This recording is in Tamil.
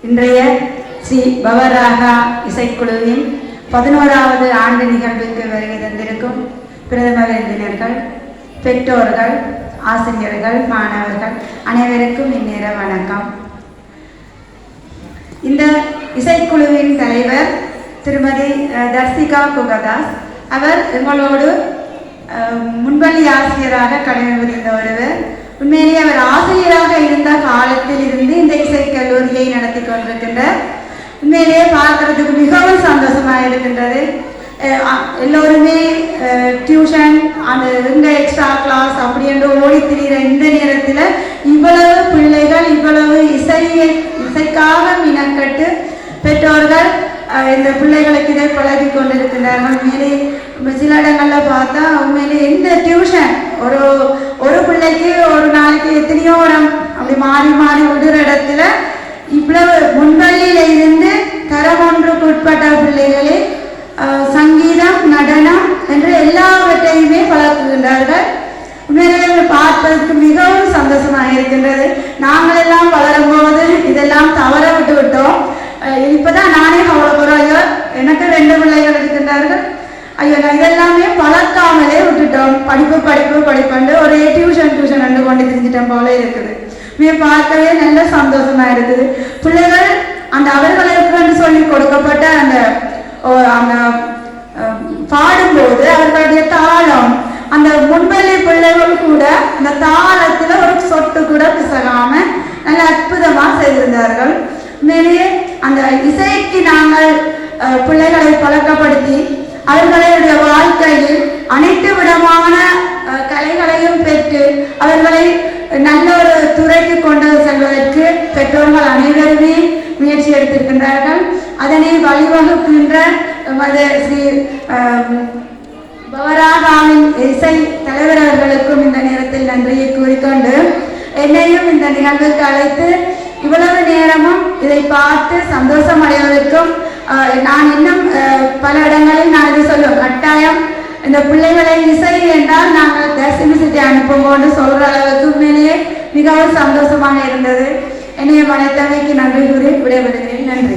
இன்றைய ஸ்ரீ பவராகா இசைக்குழுவின் 11வது ஆண்டு நிகழ்வுக்கு வருகை தந்திருக்கும் பிரதம விருந்தினர்கள், பெற்றோர்கள், ஆசிரியர்கள், மாணவர்கள் அனைவருக்கும் இந்நேர வணக்கம். இந்த இசைக்குழுவின் தலைவர் திருமதி தர்சிகா குகதாஸ். அவர் எங்களோடு முன்பள்ளி ஆசிரியராக கடமை புரிந்த ஒருவர். உண்மையிலேயே அவர் ஆசிரியராக இருந்த காலத்தில் இருந்து இந்த இசைக்கல்லூரியை நடத்தி கொண்டிருக்கின்றார். உண்மையிலேயே பார்க்கறதுக்கு மிகவும் சந்தோஷமாக இருக்கின்றது. எல்லோருமே டியூஷன் அந்த எங்க எக்ஸ்ட்ரா கிளாஸ் அப்படி என்று ஓடி திரிகிற இந்த நேரத்தில் இவ்வளவு பிள்ளைகள் இவ்வளவு இசைக்காக மினக்கட்டு பெற்றோர்கள் இந்த பிள்ளைகளுக்கு இதை பழகி கொண்டிருக்கின்றார்கள். உண்மையிலே சில இடங்களில் பார்த்தா உண்மையிலே எந்த டியூஷன் ஒரு பிள்ளைக்கு ஒரு நாளைக்கு எத்தனையோ இடம் அப்படி மாறி மாறி விடுற இடத்துல இவ்வளவு முன்பள்ளியில இருந்து தரம் ஒன்றுக்கு உட்பட்ட பிள்ளைகளே சங்கீதம், நடனம் என்று எல்லாவற்றையுமே பழக்குகின்றார்கள். உண்மையிலே பார்ப்பதற்கு மிகவும் சந்தோஷமாக இருக்கின்றது. நாங்கள் எல்லாம் வளரும் போது இதெல்லாம் தவற விட்டு விட்டோம். இப்பதான் நானே கவலைப்படுறோம். ஐயோ, எனக்கு 2 பிள்ளைகள் இருக்கின்றார்கள். ஐயோ, நான் இதெல்லாமே பழக்காமலே விட்டுட்டோம். படிப்பு ஒரே டியூஷன் ரெண்டு கொண்டு தெரிஞ்சிட்டோம் போல இருக்குது. பார்க்கவே நல்ல சந்தோஷமா இருக்குது. பிள்ளைகள் அந்த அவர்களுக்கு சொல்லி கொடுக்கப்பட்ட அந்த பாடும்போது அவர்களுடைய தாளம், அந்த முன்பள்ளி பிள்ளைகள் கூட அந்த தாளத்துல ஒரு சொட்டு கூட பிசகாம நல்ல அற்புதமா செய்திருந்தார்கள். உண்மையிலேயே அந்த இசைக்கு நாங்கள் பிள்ளைகளை பழக்கப்படுத்தி அவர்களுடைய வாழ்க்கையில் அனைத்து விதமான கலைகளையும் பெற்று அவர்களை நல்ல ஒரு துறைக்கு கொண்டு செல்வதற்கு பெற்றோர்கள் அனைவருமே முயற்சி எடுத்திருக்கின்றார்கள். அதனை வழிவகுக்கின்ற ஸ்ரீ பவராகாவின் இசை தலைவர் அவர்களுக்கும் இந்த நேரத்தில் நன்றியை கூறிக்கொண்டு, என்னையும் இந்த நிகழ்வுக்கு அழைத்து இவ்வளவு நேரமும் இதை பார்த்து சந்தோஷம் அடைவதற்கும், நான் இன்னும் பல இடங்களில் நான் இது சொல்லுவேன், கட்டாயம் இந்த பிள்ளைகளை இசை என்றால் நாங்கள் தர்சிமிசிட்டி அனுப்புவோம்னு சொல்ற அளவுக்கு உண்மையிலேயே மிகவும் சந்தோஷமாக இருந்தது. என்னைய மனைத்தமைக்கு நன்றி கூறி விடைபெறுகிறேன். நன்றி.